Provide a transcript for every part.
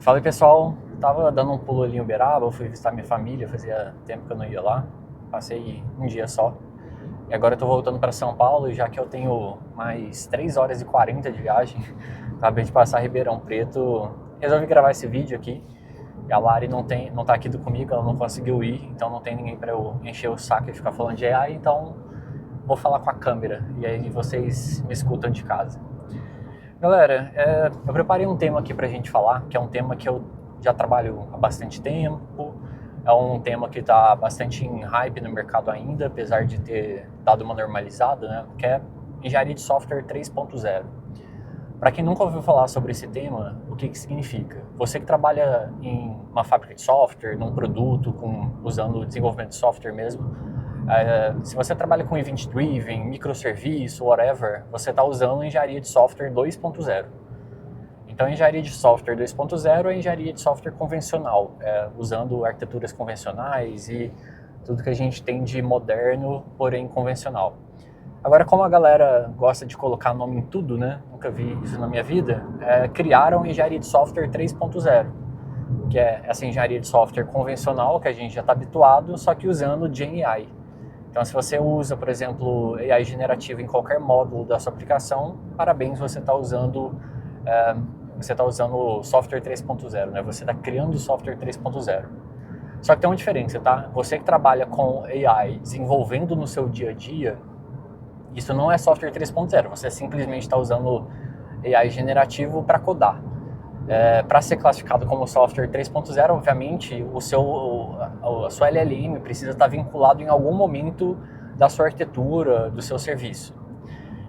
Fala aí, pessoal, tava dando um pulo ali em Uberaba, fui visitar minha família, fazia tempo que eu não ia lá, passei um dia só. E agora eu tô voltando para São Paulo, já que eu tenho mais 3 horas e 40 de viagem, acabei de passar Ribeirão Preto, resolvi gravar esse vídeo aqui. E a Lari não tá aqui comigo, ela não conseguiu ir, então não tem ninguém para eu encher o saco e ficar falando de AI, então vou falar com a câmera, e aí vocês me escutam de casa. Galera, eu preparei um tema aqui pra gente falar, que é um tema que eu já trabalho há bastante tempo, é um tema que está bastante em hype no mercado ainda, apesar de ter dado uma normalizada, né? Que é engenharia de software 3.0. Para quem nunca ouviu falar sobre esse tema, o que significa? Você que trabalha em uma fábrica de software, num produto, usando desenvolvimento de software mesmo, se você trabalha com Event Driven, microserviço, whatever, você está usando engenharia de software 2.0. Então, a engenharia de software 2.0 é a engenharia de software convencional, usando arquiteturas convencionais e tudo que a gente tem de moderno, porém convencional. Agora, como a galera gosta de colocar nome em tudo, né? Nunca vi isso na minha vida, criaram a engenharia de software 3.0, que é essa engenharia de software convencional que a gente já está habituado, só que usando GenAI. Então, se você usa, por exemplo, AI generativo em qualquer módulo da sua aplicação, parabéns, você está usando o software 3.0, né? Você está criando o software 3.0. Só que tem uma diferença, tá? Você que trabalha com AI desenvolvendo no seu dia a dia, isso não é software 3.0, você simplesmente está usando AI generativo para codar. Para ser classificado como software 3.0, obviamente, a sua LLM precisa estar vinculado em algum momento da sua arquitetura, do seu serviço.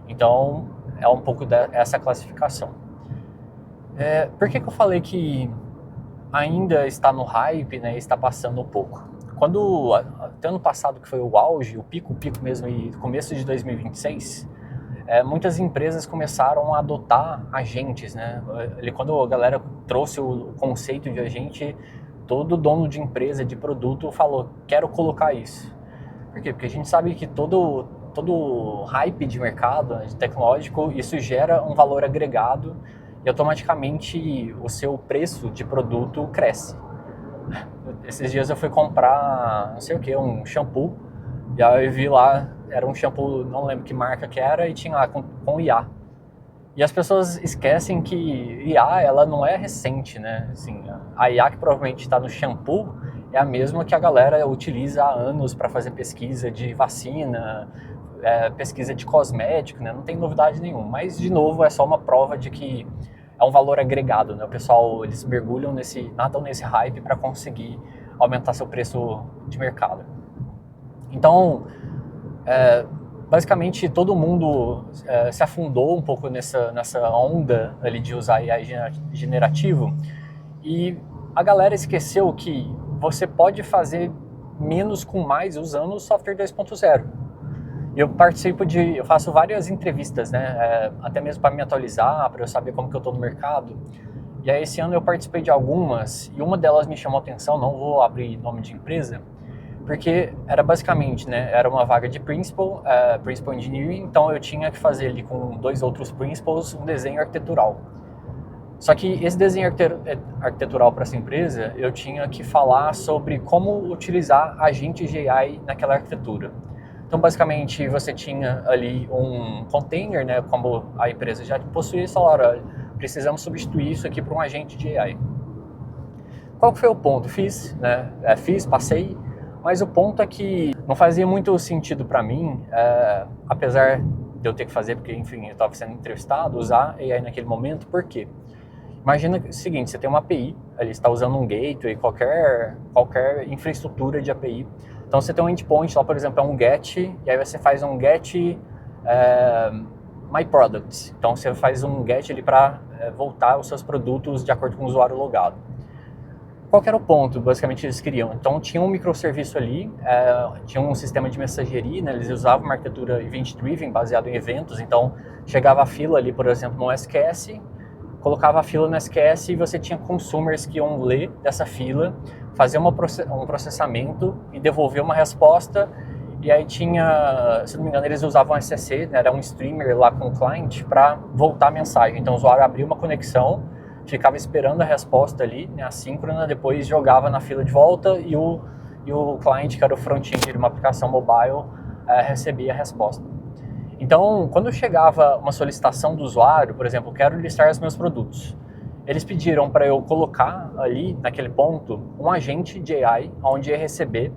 Então, é um pouco dessa classificação. Por que eu falei que ainda está no hype, né, está passando um pouco? Até ano passado, que foi o auge, o pico mesmo, e começo de 2026, muitas empresas começaram a adotar agentes, né? Quando a galera trouxe o conceito de agente, todo dono de empresa, de produto, falou, quero colocar isso. Por quê? Porque a gente sabe que todo hype de mercado, de tecnológico, isso gera um valor agregado e automaticamente o seu preço de produto cresce. Esses dias eu fui comprar, não sei o que, um shampoo, e aí eu vi lá, era um shampoo, não lembro que marca que era, e tinha lá com IA. E as pessoas esquecem que IA, ela não é recente, né? Assim, a IA que provavelmente está no shampoo é a mesma que a galera utiliza há anos para fazer pesquisa de vacina, pesquisa de cosmético, né? Não tem novidade nenhuma. Mas, de novo, é só uma prova de que é um valor agregado, né? O pessoal, eles mergulham nadam nesse hype para conseguir aumentar seu preço de mercado. Então, basicamente, todo mundo se afundou um pouco nessa onda ali de usar AI generativo, e a galera esqueceu que você pode fazer menos com mais usando o software 2.0. Eu faço várias entrevistas, né, até mesmo para me atualizar, para eu saber como que eu estou no mercado. E aí esse ano eu participei de algumas, e uma delas me chamou a atenção, não vou abrir nome de empresa, porque era basicamente, né, era uma vaga de Principal Engineering, então eu tinha que fazer ali com 2 outros Principals um desenho arquitetural. Só que esse desenho arquitetural para essa empresa, eu tinha que falar sobre como utilizar agentes de AI naquela arquitetura. Então, basicamente, você tinha ali um container, né, como a empresa já possuía, e falaram, precisamos substituir isso aqui por um agente de AI. Qual que foi o ponto? Passei, mas o ponto é que não fazia muito sentido para mim, apesar de eu ter que fazer, porque, enfim, eu estava sendo entrevistado, usar AI naquele momento. Por quê? Imagina o seguinte, você tem uma API, ali está usando um gateway, qualquer infraestrutura de API. Então, você tem um endpoint lá, por exemplo, é um get, e aí você faz um get my products. Então, você faz um get ali para voltar os seus produtos de acordo com o usuário logado. Qual que era o ponto, basicamente, eles queriam? Então, tinha um microserviço ali, tinha um sistema de mensageria, né? Eles usavam uma arquitetura event-driven, baseado em eventos. Então, chegava a fila ali, por exemplo, no SQS, colocava a fila no SQS e você tinha consumers que iam ler dessa fila, fazer um processamento e devolver uma resposta. E aí tinha, se não me engano, eles usavam SSC, né? Era um streamer lá com o client para voltar a mensagem. Então, o usuário abria uma conexão, ficava esperando a resposta ali, né, assíncrona, depois jogava na fila de volta e o cliente, que era o front-end de uma aplicação mobile, recebia a resposta. Então, quando chegava uma solicitação do usuário, por exemplo, quero listar os meus produtos, eles pediram para eu colocar ali, naquele ponto, um agente de AI, onde ia receber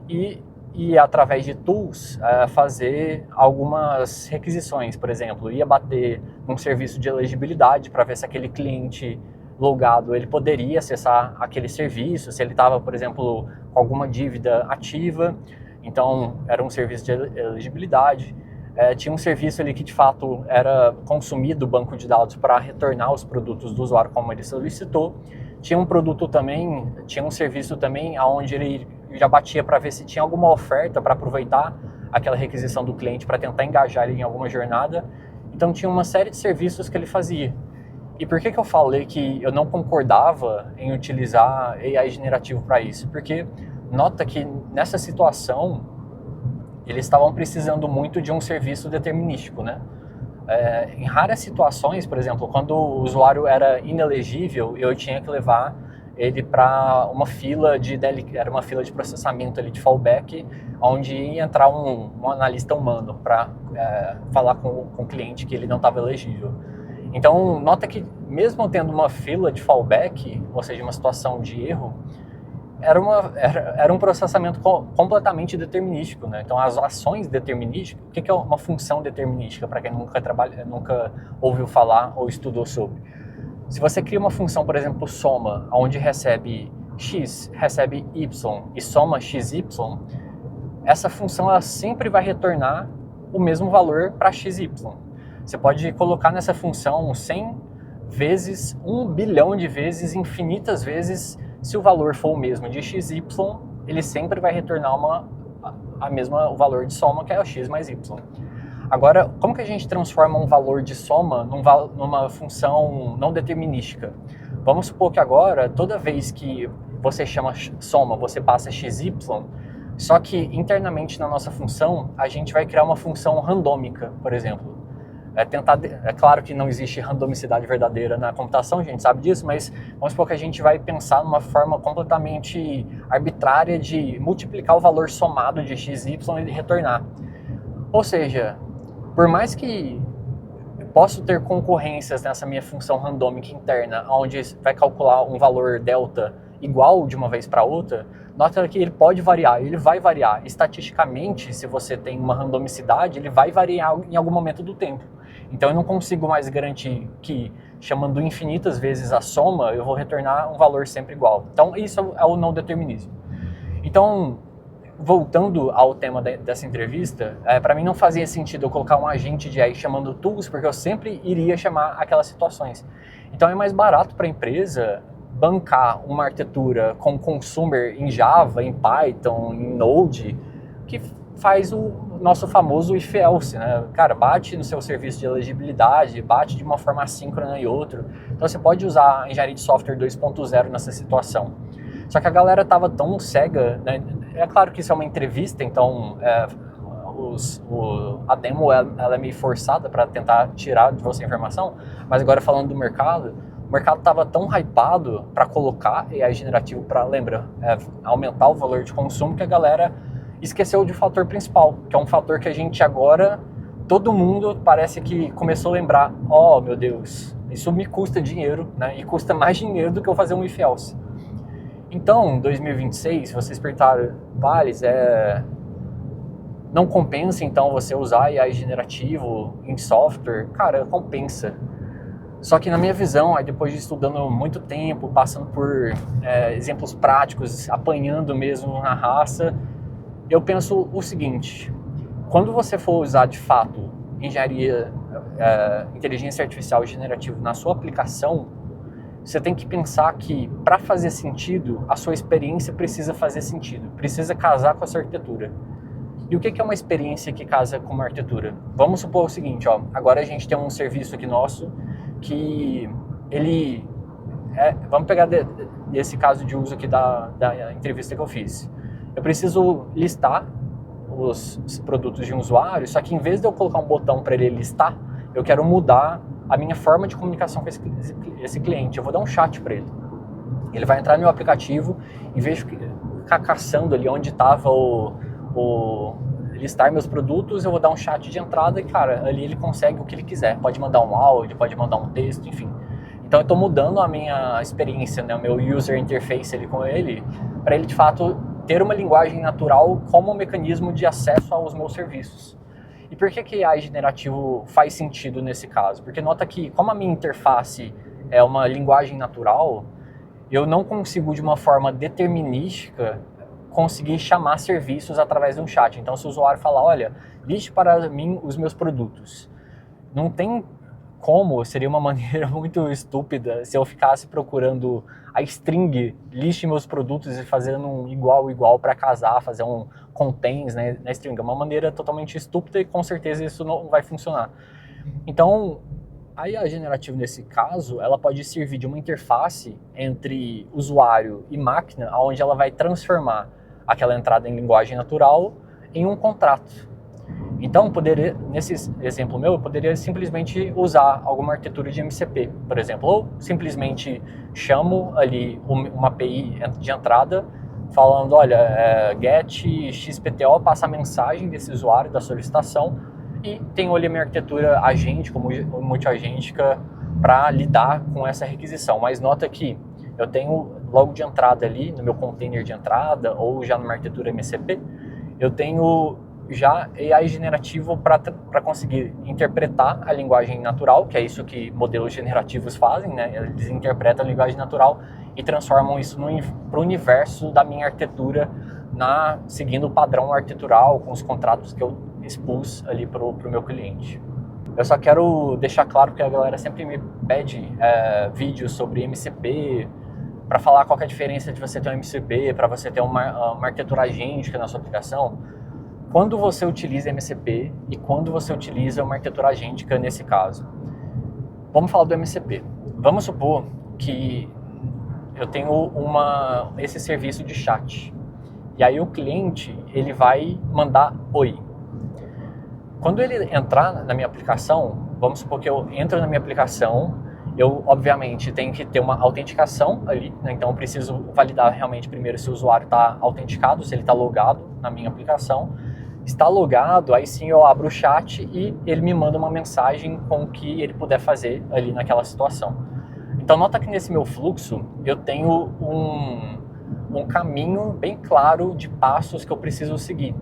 e através de tools, fazer algumas requisições. Por exemplo, ia bater um serviço de elegibilidade para ver se aquele cliente logado ele poderia acessar aquele serviço, se ele estava, por exemplo, com alguma dívida ativa. Então, era um serviço de elegibilidade. Tinha um serviço ali que de fato era consumido o banco de dados para retornar os produtos do usuário como ele solicitou. Tinha um serviço também onde ele já batia para ver se tinha alguma oferta para aproveitar aquela requisição do cliente para tentar engajar ele em alguma jornada. Então tinha uma série de serviços que ele fazia. E por que eu falei que eu não concordava em utilizar AI generativo para isso? Porque nota que nessa situação eles estavam precisando muito de um serviço determinístico, né? Em raras situações, por exemplo, quando o usuário era inelegível, eu tinha que levar ele para uma fila era uma fila de processamento ali de fallback, onde ia entrar um analista humano para falar com o cliente que ele não estava elegível. Então, nota que mesmo tendo uma fila de fallback, ou seja, uma situação de erro, era um processamento completamente determinístico, né? Então, as ações determinísticas, o que é uma função determinística, para quem nunca ouviu falar ou estudou sobre? Se você cria uma função, por exemplo, soma, onde recebe x, recebe y e soma xy, essa função ela sempre vai retornar o mesmo valor para xy. Você pode colocar nessa função 100 vezes, 1 bilhão de vezes, infinitas vezes. Se o valor for o mesmo de xy, ele sempre vai retornar o valor de soma, que é o x mais y. Agora, como que a gente transforma um valor de soma numa função não determinística? Vamos supor que agora, toda vez que você chama soma, você passa xy, só que internamente na nossa função, a gente vai criar uma função randômica, por exemplo. É claro que não existe randomicidade verdadeira na computação, a gente sabe disso, mas vamos supor que a gente vai pensar numa forma completamente arbitrária de multiplicar o valor somado de xy e retornar. Ou seja, por mais que eu possa ter concorrências nessa minha função randômica interna, onde vai calcular um valor delta igual de uma vez para outra, nota que ele pode variar, ele vai variar. Estatisticamente, se você tem uma randomicidade, ele vai variar em algum momento do tempo. Então eu não consigo mais garantir que, chamando infinitas vezes a soma, eu vou retornar um valor sempre igual. Então isso é o não determinismo. Então, voltando ao tema dessa entrevista, para mim não fazia sentido eu colocar um agente de AI chamando tools, porque eu sempre iria chamar aquelas situações. Então é mais barato para a empresa bancar uma arquitetura com consumer em Java, em Python, em Node, que faz o nosso famoso if else, né? Cara, bate no seu serviço de elegibilidade, bate de uma forma assíncrona e outra. Então você pode usar a engenharia de software 2.0 nessa situação. Só que a galera tava tão cega, né? É claro que isso é uma entrevista, então a demo ela é meio forçada para tentar tirar de você a informação, mas agora falando do mercado, o mercado estava tão hypado para colocar AI generativo para, aumentar o valor de consumo, que a galera esqueceu de fator principal, que é um fator que a gente agora, todo mundo parece que começou a lembrar, meu Deus, isso me custa dinheiro, né? E custa mais dinheiro do que eu fazer um if else. Então, em 2026, se vocês perguntaram, Thales, não compensa então você usar AI generativo em software? Cara, compensa. Só que na minha visão, aí depois de estudando muito tempo, passando por exemplos práticos, apanhando mesmo na raça, eu penso o seguinte: quando você for usar de fato inteligência artificial generativa na sua aplicação, você tem que pensar que para fazer sentido, a sua experiência precisa fazer sentido, precisa casar com a sua arquitetura. E o que é uma experiência que casa com uma arquitetura? Vamos supor o seguinte, agora a gente tem um serviço aqui nosso que ele... vamos pegar desse caso de uso aqui da entrevista que eu fiz. Eu preciso listar os produtos de um usuário, só que em vez de eu colocar um botão para ele listar, eu quero mudar a minha forma de comunicação com esse cliente. Eu vou dar um chat para ele. Ele vai entrar no meu aplicativo, em vez de ficar caçando ali onde estava listar meus produtos, eu vou dar um chat de entrada e, cara, ali ele consegue o que ele quiser. Pode mandar um áudio, pode mandar um texto, enfim. Então eu estou mudando a minha experiência, né, o meu user interface ali com ele, para ele de fato ter uma linguagem natural como um mecanismo de acesso aos meus serviços. E por que AI generativo faz sentido nesse caso? Porque nota que, como a minha interface é uma linguagem natural, eu não consigo de uma forma determinística conseguir chamar serviços através de um chat. Então se o usuário falar, olha, liste para mim os meus produtos, não tem como, seria uma maneira muito estúpida se eu ficasse procurando a string, liste meus produtos e fazendo um igual para casar, fazer um contains, né, na string. É uma maneira totalmente estúpida e com certeza isso não vai funcionar. Então, a IA generativa nesse caso, ela pode servir de uma interface entre usuário e máquina, onde ela vai transformar aquela entrada em linguagem natural em um contrato. Então, nesse exemplo meu, eu poderia simplesmente usar alguma arquitetura de MCP, por exemplo, ou simplesmente chamo ali uma API de entrada, falando, olha, get XPTO, passa a mensagem desse usuário, da solicitação, e tenho ali a minha arquitetura agente, como multiagêntica, para lidar com essa requisição. Mas nota que eu tenho logo de entrada ali, no meu container de entrada, ou já numa arquitetura MCP, eu tenho já AI generativo para conseguir interpretar a linguagem natural, que é isso que modelos generativos fazem, né? Eles interpretam a linguagem natural e transformam isso para o universo da minha arquitetura, seguindo o padrão arquitetural, com os contratos que eu expus ali para o meu cliente. Eu só quero deixar claro que a galera sempre me pede vídeos sobre MCP, para falar qual que é a diferença de você ter um MCP, para você ter uma arquitetura agêntica na sua aplicação. Quando você utiliza MCP e quando você utiliza uma arquitetura agêntica nesse caso. Vamos falar do MCP. Vamos supor que eu tenho esse serviço de chat. E aí o cliente, ele vai mandar oi. Quando ele entrar na minha aplicação, vamos supor que eu entro na minha aplicação, eu obviamente tenho que ter uma autenticação ali, né? Então eu preciso validar realmente primeiro se o usuário está autenticado, se ele está logado na minha aplicação. Está logado, aí sim eu abro o chat e ele me manda uma mensagem com o que ele puder fazer ali naquela situação. Então nota que nesse meu fluxo eu tenho um caminho bem claro de passos que eu preciso seguir.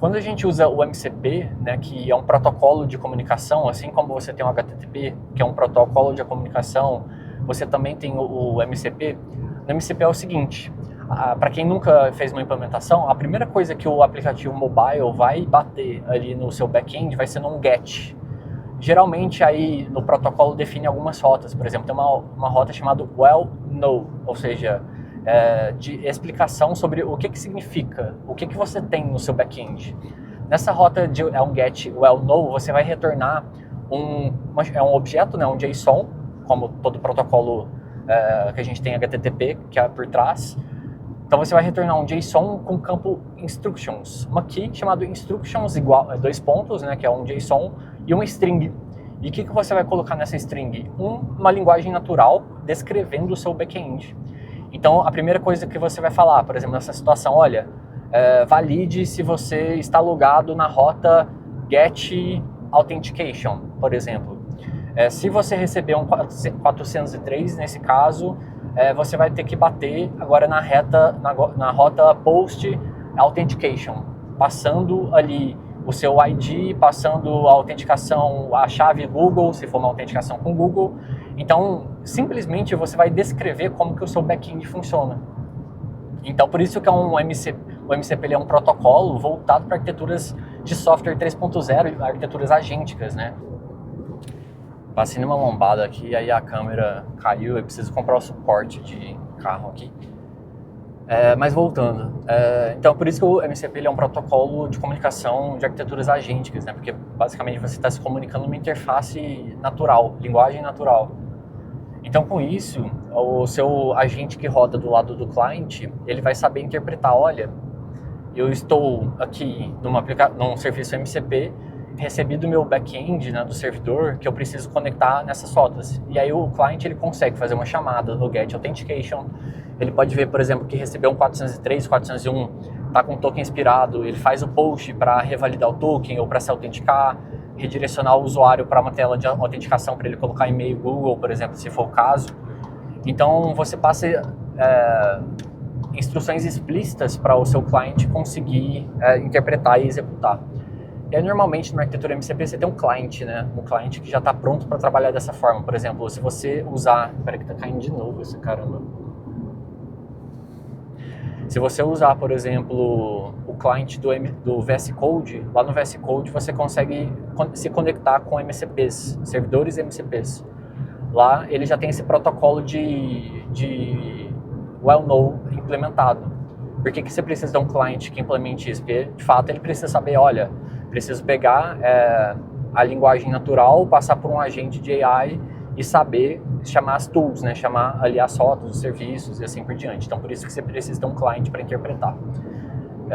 Quando a gente usa o MCP, né, que é um protocolo de comunicação, assim como você tem o HTTP, que é um protocolo de comunicação, você também tem o MCP. No MCP é o seguinte, para quem nunca fez uma implementação, a primeira coisa que o aplicativo mobile vai bater ali no seu back-end vai ser num GET. Geralmente aí no protocolo define algumas rotas, por exemplo, tem uma rota chamada well no, ou seja, de explicação sobre o que significa, o que você tem no seu back-end. Nessa rota de um get well no, você vai retornar um objeto, né, um JSON, como todo protocolo que a gente tem HTTP, que é por trás. Então você vai retornar um JSON com o campo instructions, uma key chamada instructions igual dois pontos, né, que é um JSON, e uma string. E o que você vai colocar nessa string? Uma linguagem natural descrevendo o seu back-end. Então a primeira coisa que você vai falar, por exemplo, nessa situação, olha, valide se você está logado na rota get authentication, por exemplo. Se você receber um 403 nesse caso, você vai ter que bater agora na rota post authentication, passando ali o seu ID, passando a autenticação, a chave Google, se for uma autenticação com Google. Então, simplesmente você vai descrever como que o seu back-end funciona. Então, por isso que o MCP ele é um protocolo voltado para arquiteturas de software 3.0, arquiteturas agênticas, né? Passei numa lombada aqui, aí a câmera caiu, eu preciso comprar o suporte de carro aqui. Mas voltando, então por isso que o MCP ele é um protocolo de comunicação de arquiteturas agênticas, né? Porque basicamente você está se comunicando numa interface natural, linguagem natural. Então com isso, o seu agente que roda do lado do cliente, ele vai saber interpretar, olha, eu estou aqui num serviço MCP recebi do meu back-end, né, do servidor, que eu preciso conectar nessas rotas. E aí o cliente ele consegue fazer uma chamada no GET Authentication, ele pode ver, por exemplo, que recebeu um 403, 401, está com o token expirado, ele faz o post para revalidar o token ou para se autenticar, redirecionar o usuário para uma tela de autenticação para ele colocar e-mail Google, por exemplo, se for o caso. Então você passa instruções explícitas para o seu cliente conseguir interpretar e executar. E aí, normalmente, na arquitetura MCP, você tem um cliente, né? Um cliente que já está pronto para trabalhar dessa forma. Por exemplo, se você usar... Espera que tá caindo de novo esse caramba. Se você usar, por exemplo, o cliente do VS Code, lá no VS Code você consegue se conectar com MCPs, servidores MCPs. Lá ele já tem esse protocolo de well-know implementado. Por que você precisa de um cliente que implemente isso? Porque, de fato, ele precisa saber, olha, preciso pegar a linguagem natural, passar por um agente de AI e saber chamar as tools, né? Chamar ali as rotas, os serviços e assim por diante. Então, por isso que você precisa de um cliente para interpretar.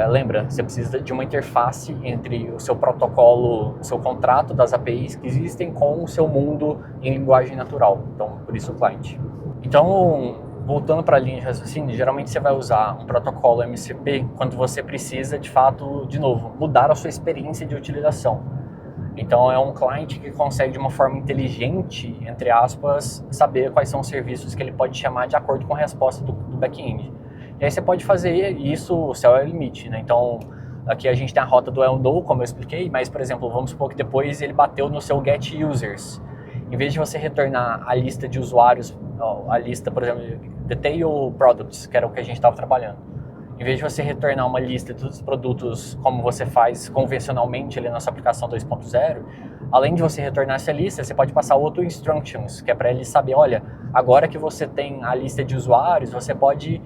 Lembra, você precisa de uma interface entre o seu protocolo, o seu contrato das APIs que existem com o seu mundo em linguagem natural. Então, por isso o cliente. Então, voltando para a linha de raciocínio, geralmente você vai usar um protocolo MCP quando você precisa, de fato, de novo, mudar a sua experiência de utilização. Então, é um cliente que consegue, de uma forma inteligente, entre aspas, saber quais são os serviços que ele pode chamar de acordo com a resposta do back-end. E aí você pode fazer isso, o céu é o limite, né? Então, aqui a gente tem a rota do well-know, como eu expliquei, mas, por exemplo, vamos supor que depois ele bateu no seu get users. Em vez de você retornar a lista de usuários, a lista, por exemplo, detail products, que era o que a gente estava trabalhando. Em vez de você retornar uma lista de todos os produtos como você faz convencionalmente ali na sua aplicação 2.0, além de você retornar essa lista, você pode passar outro instructions, que é para ele saber, olha, agora que você tem a lista de usuários, você pode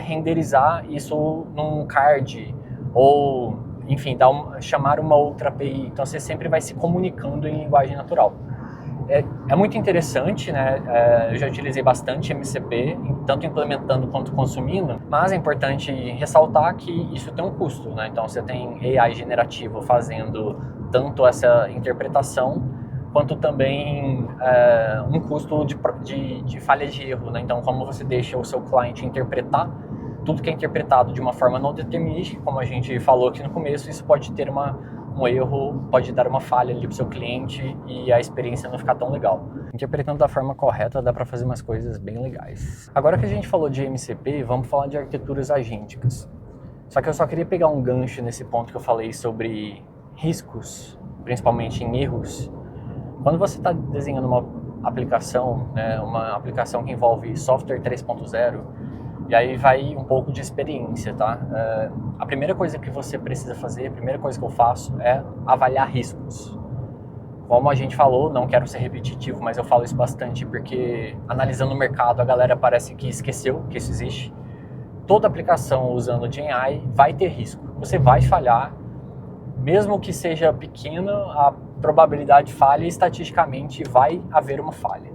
renderizar isso num card, ou, enfim, chamar uma outra API. Então, você sempre vai se comunicando em linguagem natural. É muito interessante, né? Eu já utilizei bastante MCP, tanto implementando quanto consumindo, mas é importante ressaltar que isso tem um custo, né? Então você tem AI generativo fazendo tanto essa interpretação, quanto também um custo de falha de erro, né? Então, como você deixa o seu cliente interpretar, tudo que é interpretado de uma forma não determinística, como a gente falou aqui no começo, isso pode ter um erro, pode dar uma falha ali para o seu cliente e a experiência não ficar tão legal. Interpretando da forma correta, dá para fazer umas coisas bem legais. Agora que a gente falou de MCP, vamos falar de arquiteturas agênticas. Só que eu só queria pegar um gancho nesse ponto que eu falei sobre riscos, principalmente em erros. Quando você está desenhando uma aplicação, né, uma aplicação que envolve software 3.0, e aí vai um pouco de experiência, tá? A primeira coisa que você precisa fazer, a primeira coisa que eu faço é avaliar riscos. Como a gente falou, não quero ser repetitivo, mas eu falo isso bastante porque analisando o mercado a galera parece que esqueceu que isso existe. Toda aplicação usando GenAI vai ter risco. Você vai falhar, mesmo que seja pequena, a probabilidade de falha estatisticamente vai haver uma falha.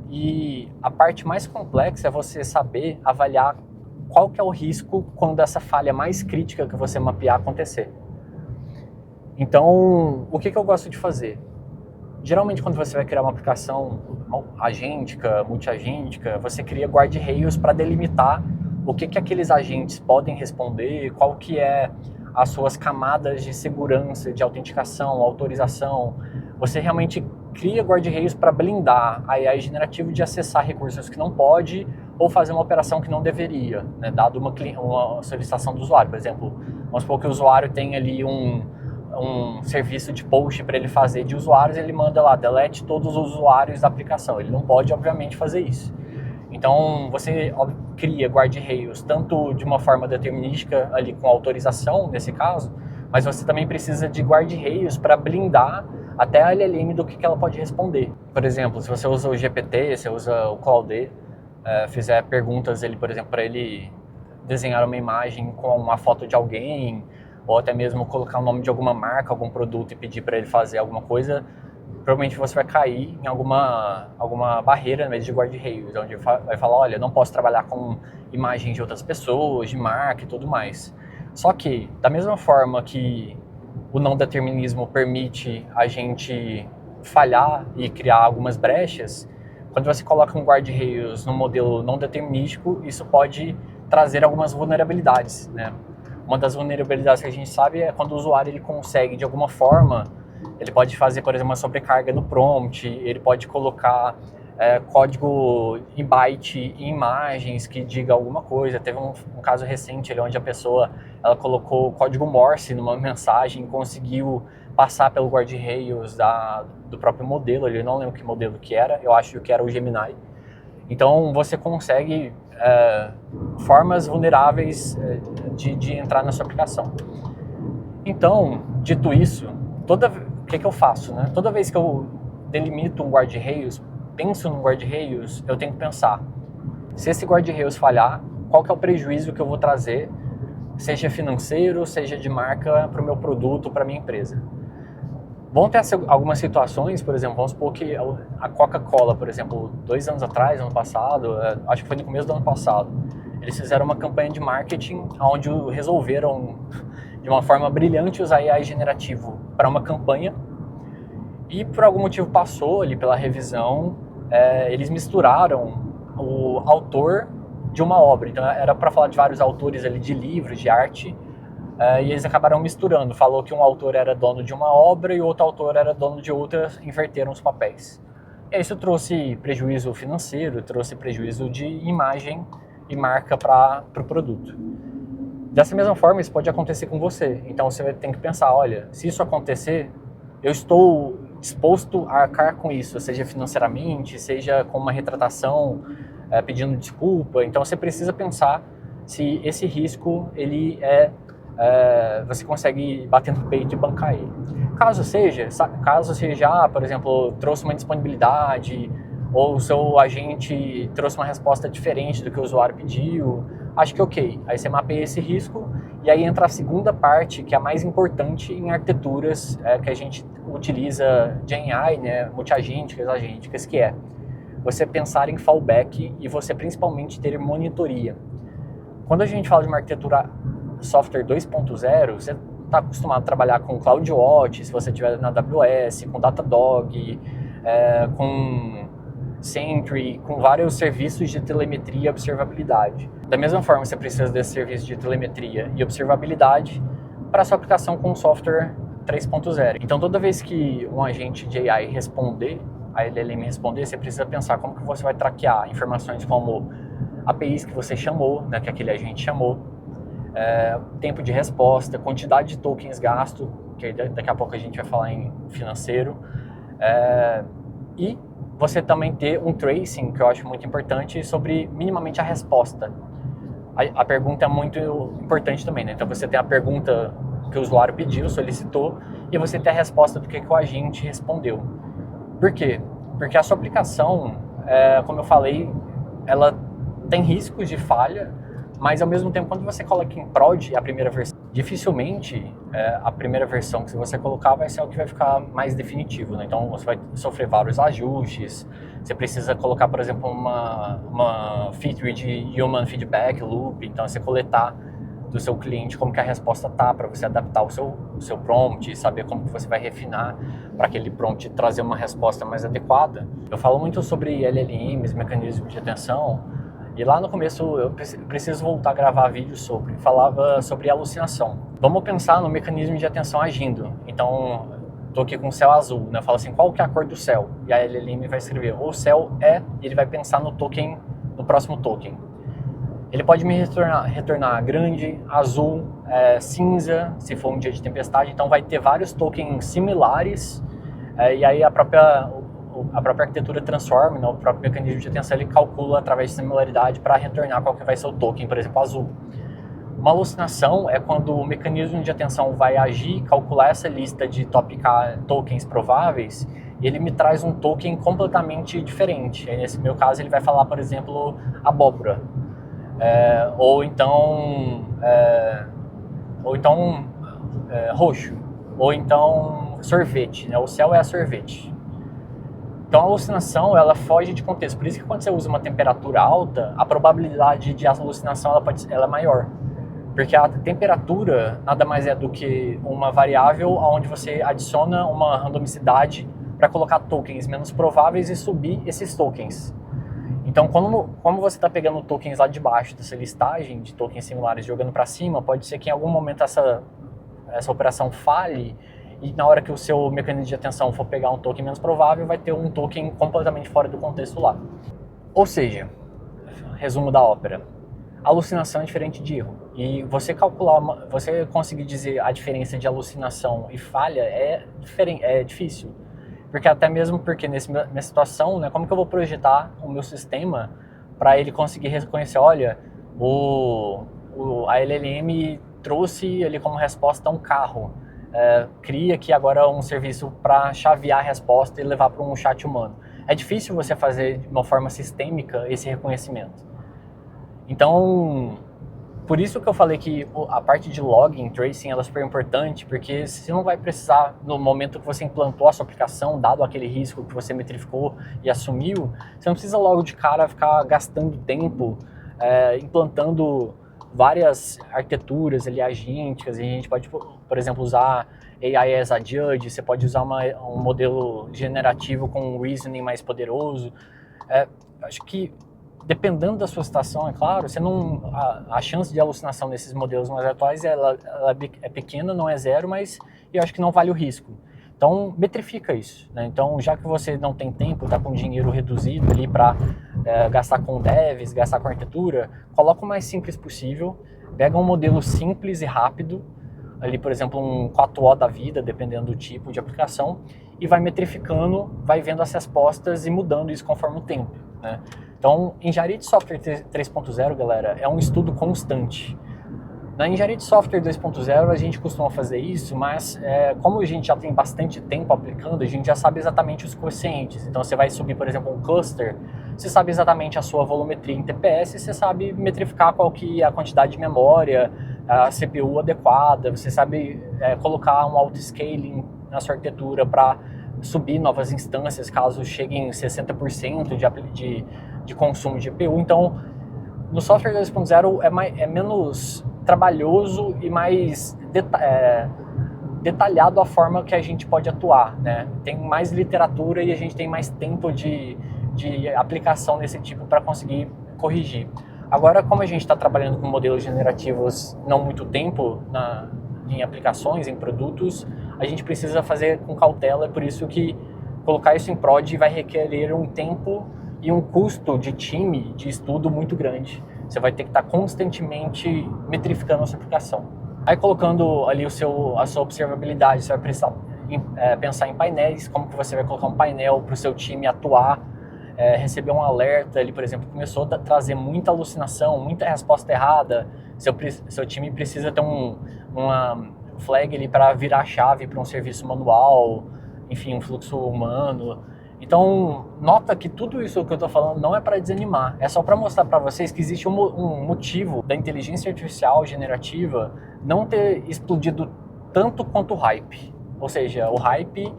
E a parte mais complexa é você saber avaliar qual que é o risco quando essa falha mais crítica que você mapear acontecer. Então, o que eu gosto de fazer? Geralmente, quando você vai criar uma aplicação agêntica, multiagêntica, você cria guarda-reios para delimitar o que aqueles agentes podem responder, qual que é as suas camadas de segurança, de autenticação, autorização. Você realmente cria guarda-reios para blindar a AI generativo de acessar recursos que não pode ou fazer uma operação que não deveria, né, dado uma solicitação do usuário. Por exemplo, vamos supor que o usuário tem ali um serviço de post para ele fazer de usuários, ele manda lá, delete todos os usuários da aplicação. Ele não pode, obviamente, fazer isso. Então, você cria guarda-reios tanto de uma forma determinística, ali com autorização, nesse caso, mas você também precisa de guarda-reios para blindar até a LLM do que ela pode responder. Por exemplo, se você usa o GPT, você usa o Claude, fizer perguntas, por exemplo, para ele desenhar uma imagem com uma foto de alguém, ou até mesmo colocar o nome de alguma marca, algum produto e pedir para ele fazer alguma coisa, provavelmente você vai cair em alguma barreira no meio de guarda-reios, onde vai falar, olha, não posso trabalhar com imagens de outras pessoas, de marca e tudo mais. Só que, da mesma forma que o não determinismo permite a gente falhar e criar algumas brechas, quando você coloca um guarda-reios no modelo não determinístico, isso pode trazer algumas vulnerabilidades, né? Uma das vulnerabilidades que a gente sabe é quando o usuário ele consegue, de alguma forma, ele pode fazer, por exemplo, uma sobrecarga no prompt, ele pode colocar código em byte em imagens que diga alguma coisa. Teve um caso recente ali onde a pessoa ela colocou código Morse numa mensagem e conseguiu passar pelo guarda-reios do próprio modelo. Eu não lembro que modelo que era, eu acho que era o Gemini. Então você consegue formas vulneráveis de entrar na sua aplicação. Então, dito isso, o que eu faço, né? Toda vez que eu delimito um guarda-reios, penso num guarda-reios, eu tenho que pensar, se esse guarda-reios falhar, qual que é o prejuízo que eu vou trazer, seja financeiro, seja de marca, para o meu produto, para a minha empresa. Vão ter algumas situações, por exemplo, vamos supor que a Coca-Cola, por exemplo, 2 anos atrás, ano passado, acho que foi no começo do ano passado, eles fizeram uma campanha de marketing onde resolveram, de uma forma brilhante, usar AI generativo para uma campanha e por algum motivo passou ali pela revisão, eles misturaram o autor de uma obra. Então era para falar de vários autores ali de livros, de arte, e eles acabaram misturando. Falou que um autor era dono de uma obra e outro autor era dono de outra, inverteram os papéis. E isso trouxe prejuízo financeiro, trouxe prejuízo de imagem e marca para o produto. Dessa mesma forma, isso pode acontecer com você. Então você vai ter que pensar, olha, se isso acontecer, eu estou disposto a arcar com isso, seja financeiramente, seja com uma retratação, pedindo desculpa. Então você precisa pensar se esse risco ele você consegue bater no peito e bancar ele. Caso seja, por exemplo, trouxe uma indisponibilidade ou o seu agente trouxe uma resposta diferente do que o usuário pediu, acho que ok. Aí você mapeia esse risco e aí entra a segunda parte, que é a mais importante em arquiteturas que a gente utiliza de AI, né, multiagênticas, agênticas, que é você pensar em fallback e você principalmente ter monitoria. Quando a gente fala de uma arquitetura software 2.0, você está acostumado a trabalhar com CloudWatch, se você estiver na AWS, com Datadog, com Sentry, com vários serviços de telemetria e observabilidade. Da mesma forma, você precisa desse serviço de telemetria e observabilidade para a sua aplicação com software 3.0. Então, toda vez que um agente de AI responder, a LLM responder, você precisa pensar como que você vai traquear informações como APIs que você chamou, né, que aquele agente chamou, tempo de resposta, quantidade de tokens gasto, que daqui a pouco a gente vai falar em financeiro, e você também ter um tracing, que eu acho muito importante, sobre minimamente a resposta. A pergunta é muito importante também, né? Então você tem a pergunta que o usuário pediu, solicitou, e você tem a resposta do que o agente respondeu. Por quê? Porque a sua aplicação, como eu falei, ela tem riscos de falha, mas ao mesmo tempo, quando você coloca em prod a primeira versão, dificilmente a primeira versão que você colocar vai ser o que vai ficar mais definitivo, né? Então você vai sofrer vários ajustes, você precisa colocar, por exemplo, uma feature de Human Feedback Loop, então você coletar do seu cliente como que a resposta tá, para você adaptar o seu prompt, saber como que você vai refinar para aquele prompt trazer uma resposta mais adequada. Eu falo muito sobre LLMs, mecanismos de atenção, e lá no começo eu preciso voltar a gravar vídeo falava sobre alucinação. Vamos pensar no mecanismo de atenção agindo. Então, estou aqui com o céu azul, né? Eu falo assim, qual que é a cor do céu? E a LLM vai escrever, o céu e ele vai pensar no próximo token. Ele pode me retornar grande, azul, cinza, se for um dia de tempestade. Então vai ter vários tokens similares, e aí a própria arquitetura transforma, né, o próprio mecanismo de atenção ele calcula através de similaridade para retornar qual que vai ser o token, por exemplo, azul. Uma alucinação é quando o mecanismo de atenção vai agir, calcular essa lista de top tokens prováveis, e ele me traz um token completamente diferente. Aí, nesse meu caso, ele vai falar, por exemplo, abóbora. Ou então roxo, ou então sorvete, né? O céu é a sorvete. Então a alucinação ela foge de contexto, por isso que quando você usa uma temperatura alta, a probabilidade de alucinação ela é maior, Porque a temperatura nada mais é do que uma variável onde você adiciona uma randomicidade para colocar tokens menos prováveis e subir esses tokens. Então, como você está pegando tokens lá de baixo dessa listagem de tokens similares e jogando para cima, pode ser que em algum momento essa operação falhe e na hora que o seu mecanismo de atenção for pegar um token menos provável, vai ter um token completamente fora do contexto lá. Ou seja, resumo da ópera, alucinação é diferente de erro. E você você conseguir dizer a diferença de alucinação e falha é difícil. Porque até mesmo porque nessa situação, né, como que eu vou projetar o meu sistema para ele conseguir reconhecer, olha, a LLM trouxe ali como resposta um carro, cria aqui agora um serviço para chavear a resposta e levar para um chat humano. É difícil você fazer de uma forma sistêmica esse reconhecimento. Então, por isso que eu falei que a parte de logging, tracing, ela é super importante, porque você não vai precisar, no momento que você implantou a sua aplicação, dado aquele risco que você metrificou e assumiu, você não precisa logo de cara ficar gastando tempo implantando várias arquiteturas ali agênticas, e a gente pode, por exemplo, usar AI as a judge, você pode usar um modelo generativo com um reasoning mais poderoso. Acho que dependendo da sua situação, é claro, a chance de alucinação nesses modelos mais atuais ela é pequena, não é zero, mas eu acho que não vale o risco. Então, metrifica isso, né? Então, já que você não tem tempo, está com dinheiro reduzido ali para gastar com devs, gastar com arquitetura, coloca o mais simples possível, pega um modelo simples e rápido, ali, por exemplo, um 4O da vida, dependendo do tipo de aplicação, e vai metrificando, vai vendo as respostas e mudando isso conforme o tempo, né? Então, engenharia de software 3.0, galera, é um estudo constante. Na engenharia de software 2.0 a gente costuma fazer isso, mas como a gente já tem bastante tempo aplicando, a gente já sabe exatamente os quocientes. Então você vai subir, por exemplo, um cluster, você sabe exatamente a sua volumetria em TPS, você sabe metrificar qual que é a quantidade de memória, a CPU adequada, você sabe colocar um auto-scaling na sua arquitetura para subir novas instâncias caso cheguem em 60% de consumo de GPU. Então, no software 2.0 é menos trabalhoso e mais detalhado a forma que a gente pode atuar, né? Tem mais literatura e a gente tem mais tempo de aplicação desse tipo para conseguir corrigir. Agora, como a gente está trabalhando com modelos generativos não muito tempo em aplicações, em produtos, a gente precisa fazer com cautela, é por isso que colocar isso em prod vai requerer um tempo e um custo de time, de estudo muito grande. Você vai ter que estar constantemente metrificando a sua aplicação. Aí colocando ali a sua observabilidade, você vai precisar pensar em painéis, como que você vai colocar um painel para o seu time atuar, receber um alerta, ele, por exemplo, começou a trazer muita alucinação, muita resposta errada, seu time precisa ter uma flag ali para virar a chave para um serviço manual, enfim, um fluxo humano. Então, nota que tudo isso que eu estou falando não é para desanimar, é só para mostrar para vocês que existe um motivo da inteligência artificial generativa não ter explodido tanto quanto o hype. Ou seja, o hype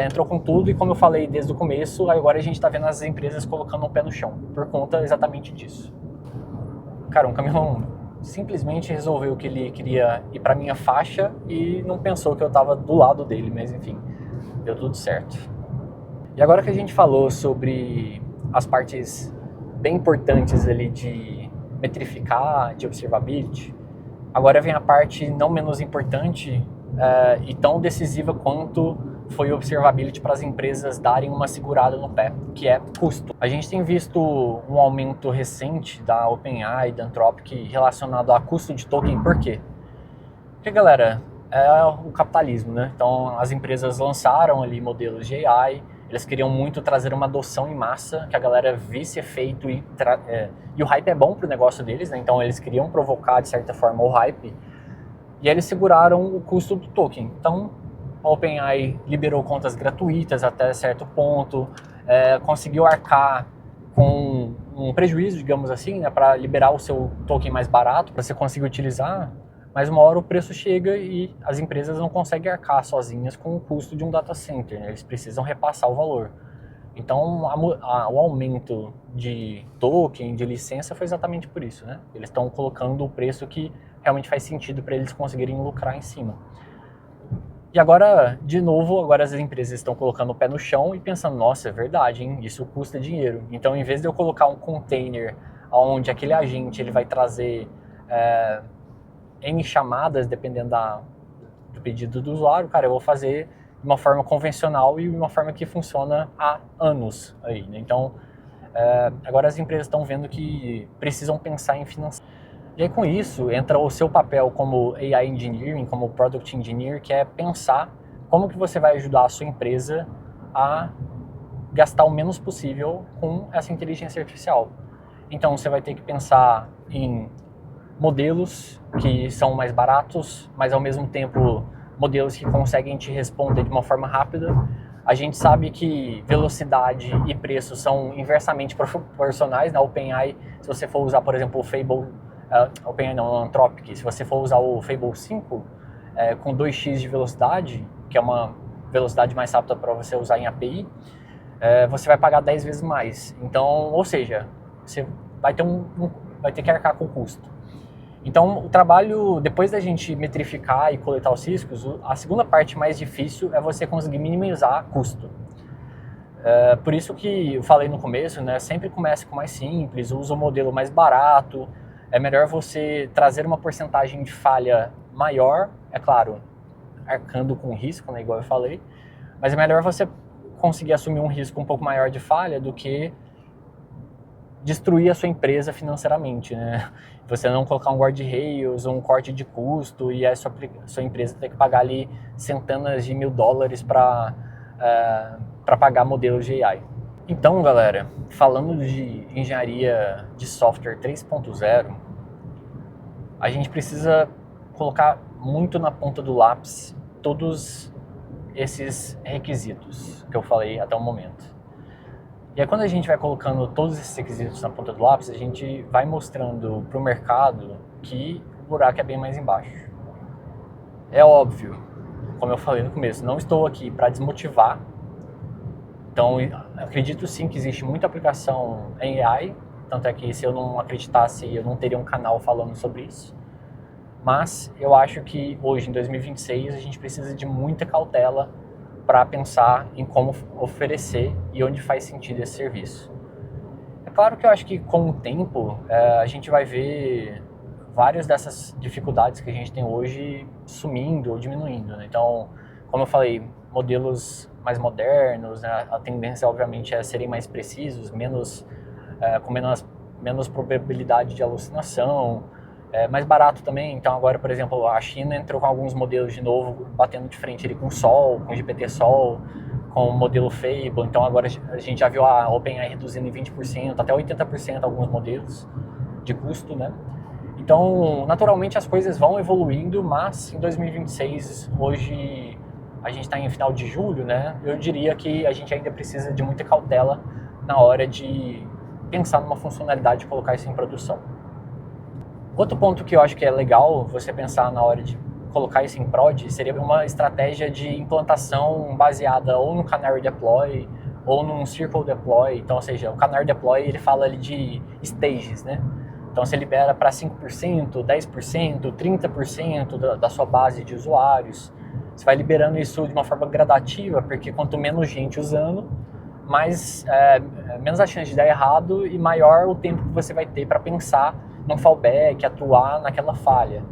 entrou com tudo e, como eu falei desde o começo, agora a gente está vendo as empresas colocando o pé no chão, por conta exatamente disso. Cara, um caminhão simplesmente resolveu que ele queria ir para minha faixa e não pensou que eu estava do lado dele, mas enfim, deu tudo certo. E agora que a gente falou sobre as partes bem importantes ali de metrificar, de observability, agora vem a parte não menos importante e tão decisiva quanto foi o observability para as empresas darem uma segurada no pé, que é custo. A gente tem visto um aumento recente da OpenAI e da Anthropic relacionado a custo de token. Por quê? Porque, galera, é o capitalismo, né? Então, as empresas lançaram ali modelos de AI, eles queriam muito trazer uma adoção em massa, que a galera visse efeito e o hype é bom pro negócio deles, né? Então eles queriam provocar, de certa forma, o hype, e aí eles seguraram o custo do token. Então, a OpenAI liberou contas gratuitas até certo ponto, conseguiu arcar com um prejuízo, digamos assim, né, para liberar o seu token mais barato, para você conseguir utilizar, mas uma hora o preço chega e as empresas não conseguem arcar sozinhas com o custo de um data center, né? Eles precisam repassar o valor. Então, o aumento de token, de licença, foi exatamente por isso, né? Eles estão colocando o preço que realmente faz sentido para eles conseguirem lucrar em cima. E agora, de novo, agora as empresas estão colocando o pé no chão e pensando, nossa, é verdade, hein? Isso custa dinheiro. Então, em vez de eu colocar um container onde aquele agente ele vai trazer N chamadas, dependendo do pedido do usuário, cara, eu vou fazer de uma forma convencional e de uma forma que funciona há anos aí, né? Então, agora as empresas estão vendo que precisam pensar em financiamento. E aí com isso entra o seu papel como AI Engineering, como Product Engineer, que é pensar como que você vai ajudar a sua empresa a gastar o menos possível com essa inteligência artificial. Então você vai ter que pensar em modelos que são mais baratos, mas ao mesmo tempo modelos que conseguem te responder de uma forma rápida. A gente sabe que velocidade e preço são inversamente proporcionais na OpenAI. Se você for usar, por exemplo, o Fable, OpenAI não, o Anthropic, se você for usar o Fable 5 com 2x de velocidade, que é uma velocidade mais rápida para você usar em API, você vai pagar 10 vezes mais. Então, ou seja, você vai ter que arcar com o custo. Então, o trabalho, depois da gente metrificar e coletar os riscos, a segunda parte mais difícil é você conseguir minimizar custo. Por isso que eu falei no começo, né, sempre comece com o mais simples, usa o modelo mais barato, é melhor você trazer uma porcentagem de falha maior, é claro, arcando com risco, né, igual eu falei, mas é melhor você conseguir assumir um risco um pouco maior de falha do que destruir a sua empresa financeiramente, né? Você não colocar um guardrails, um corte de custo e a sua empresa ter que pagar ali centenas de mil dólares para pagar modelos de AI. Então, galera, falando de engenharia de software 3.0, a gente precisa colocar muito na ponta do lápis todos esses requisitos que eu falei até o momento. E aí quando a gente vai colocando todos esses requisitos na ponta do lápis, a gente vai mostrando para o mercado que o buraco é bem mais embaixo. É óbvio, como eu falei no começo, não estou aqui para desmotivar. Então, acredito sim que existe muita aplicação em AI, tanto é que se eu não acreditasse, eu não teria um canal falando sobre isso. Mas eu acho que hoje, em 2026, a gente precisa de muita cautela para pensar em como oferecer e onde faz sentido esse serviço. É claro que eu acho que com o tempo a gente vai ver várias dessas dificuldades que a gente tem hoje sumindo ou diminuindo, né? Então, como eu falei, modelos mais modernos, né? A tendência obviamente é serem mais precisos, com menos probabilidade de alucinação, mais barato também. Então agora, por exemplo, a China entrou com alguns modelos de novo, batendo de frente ali com Sol, com GPT-Sol, com o modelo Fable. Então agora a gente já viu a OpenAI reduzindo em 20%, até 80% alguns modelos de custo, né? Então, naturalmente as coisas vão evoluindo, mas em 2026, hoje a gente está em final de julho, né? Eu diria que a gente ainda precisa de muita cautela na hora de pensar numa funcionalidade e colocar isso em produção. Outro ponto que eu acho que é legal você pensar na hora de colocar isso em prod seria uma estratégia de implantação baseada ou no Canary Deploy ou num Circle Deploy. Então, ou seja, o Canary Deploy ele fala ali de stages, né? Então você libera para 5%, 10%, 30% da sua base de usuários. Você vai liberando isso de uma forma gradativa, porque quanto menos gente usando, menos a chance de dar errado e maior o tempo que você vai ter para pensar num fallback, atuar naquela falha.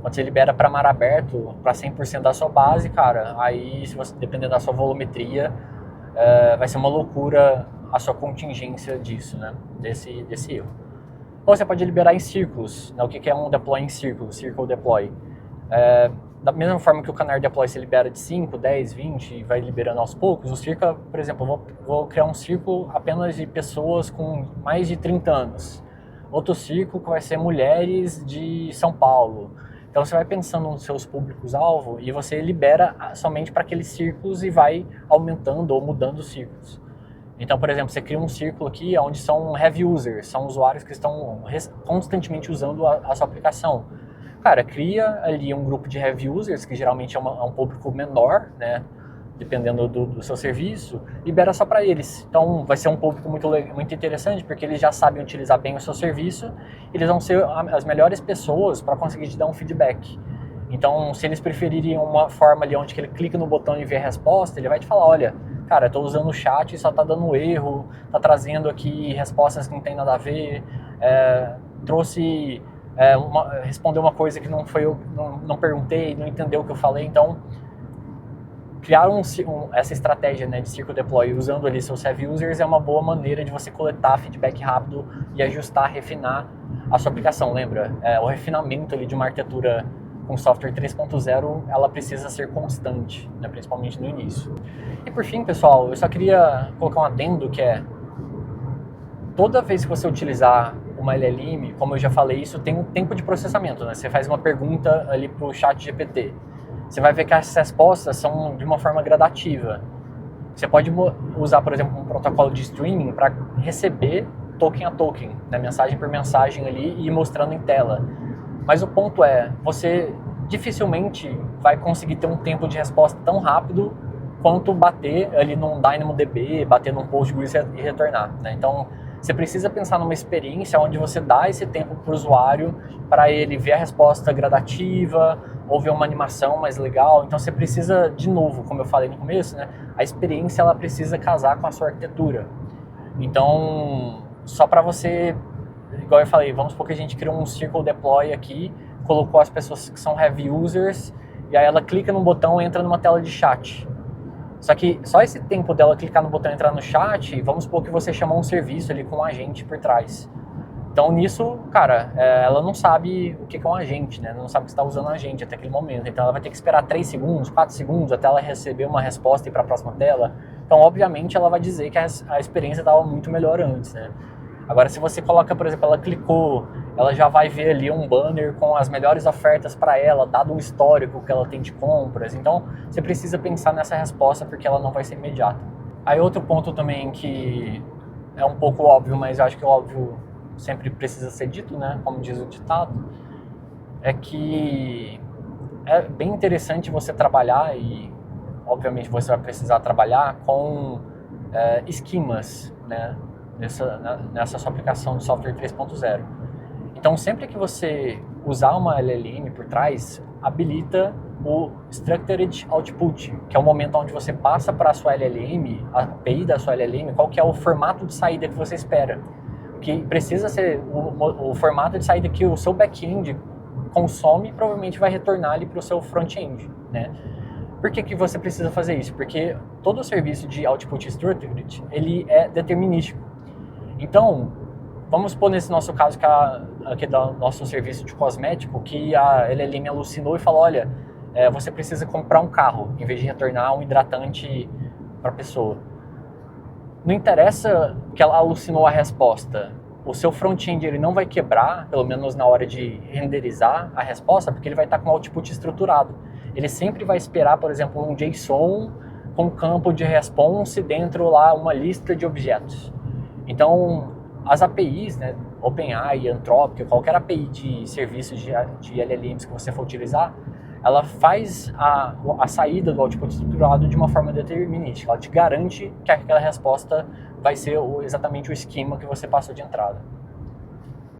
Quando você libera para mar aberto, para 100% da sua base, cara, aí, se você dependendo da sua volumetria, vai ser uma loucura a sua contingência disso, né? Desse erro. Ou você pode liberar em círculos, né? O que é um deploy em círculo, Circle Deploy? Da mesma forma que o Canary Deploy se libera de 5, 10, 20 e vai liberando aos poucos, o Circle, por exemplo, eu vou criar um círculo apenas de pessoas com mais de 30 anos. Outro círculo que vai ser mulheres de São Paulo. Então você vai pensando nos seus públicos-alvo e você libera somente para aqueles círculos e vai aumentando ou mudando os círculos. Então, por exemplo, você cria um círculo aqui onde são heavy users, são usuários que estão constantemente usando a sua aplicação. Cara, cria ali um grupo de heavy users, que geralmente é um público menor, né? dependendo do seu serviço, libera só para eles. Então vai ser um público muito interessante, porque eles já sabem utilizar bem o seu serviço, eles vão ser as melhores pessoas para conseguir te dar um feedback. Então, se eles preferirem uma forma ali onde ele clica no botão e vê a resposta, ele vai te falar, olha, cara, estou usando o chat e só está dando erro, está trazendo aqui respostas que não tem nada a ver, respondeu uma coisa que não foi eu, não perguntei, não entendeu o que eu falei. Então, criar essa estratégia, né, de Circle Deploy usando ali seus heavy users é uma boa maneira de você coletar feedback rápido e ajustar, refinar a sua aplicação. Lembra? O refinamento ali de uma arquitetura com software 3.0, ela precisa ser constante, né, principalmente no início. E por fim, pessoal, eu só queria colocar um adendo que é, toda vez que você utilizar uma LLM, como eu já falei, isso tem um tempo de processamento, né? Você faz uma pergunta ali para o chat GPT. Você vai ver que as respostas são de uma forma gradativa. Você pode usar, por exemplo, um protocolo de streaming para receber token a token, né? Mensagem por mensagem ali e ir mostrando em tela. Mas o ponto é, você dificilmente vai conseguir ter um tempo de resposta tão rápido quanto bater ali num DynamoDB, bater num Postgres e retornar, né? Então, você precisa pensar numa experiência onde você dá esse tempo para o usuário para ele ver a resposta gradativa ou ver uma animação mais legal. Então, você precisa, de novo, como eu falei no começo, né, a experiência ela precisa casar com a sua arquitetura. Então, só para você, igual eu falei, vamos supor que a gente criou um Circle Deploy aqui, colocou as pessoas que são heavy users, e aí ela clica no botão e entra numa tela de chat. Só que só esse tempo dela clicar no botão e entrar no chat, vamos supor que você chamou um serviço ali com um agente por trás. Então nisso, cara, ela não sabe o que é um agente, né? Não sabe que você está usando um agente até aquele momento. Então ela vai ter que esperar 3 segundos, 4 segundos até ela receber uma resposta e ir para a próxima tela. Então obviamente ela vai dizer que a experiência estava muito melhor antes, né? Agora se você coloca, por exemplo, ela clicou, ela já vai ver ali um banner com as melhores ofertas para ela, dado um histórico que ela tem de compras. Então, você precisa pensar nessa resposta porque ela não vai ser imediata. Aí outro ponto também que é um pouco óbvio, mas eu acho que o óbvio sempre precisa ser dito, né? Como diz o ditado, é que é bem interessante você trabalhar e, obviamente, você vai precisar trabalhar com esquemas, né? Nessa sua aplicação de software 3.0. Então, sempre que você usar uma LLM por trás, habilita o Structured Output, que é o momento onde você passa para a sua LLM, a API da sua LLM, qual que é o formato de saída que você espera. Que precisa ser o formato de saída que o seu back-end consome e provavelmente vai retornar ali para o seu front-end, né? Por que você precisa fazer isso? Porque todo o serviço de Output Structured, ele é determinístico. Então, vamos supor nesse nosso caso, que aqui do nosso serviço de cosmético, que a LLM alucinou e falou, olha, você precisa comprar um carro, em vez de retornar um hidratante para a pessoa. Não interessa que ela alucinou a resposta, o seu front-end ele não vai quebrar, pelo menos na hora de renderizar a resposta, porque ele vai estar com um output estruturado. Ele sempre vai esperar, por exemplo, um JSON com campo de response dentro lá uma lista de objetos. Então, as APIs, né, OpenAI, Anthropic, qualquer API de serviços de LLMs que você for utilizar, ela faz a saída do output estruturado de uma forma determinística. Ela te garante que aquela resposta vai ser exatamente o esquema que você passou de entrada.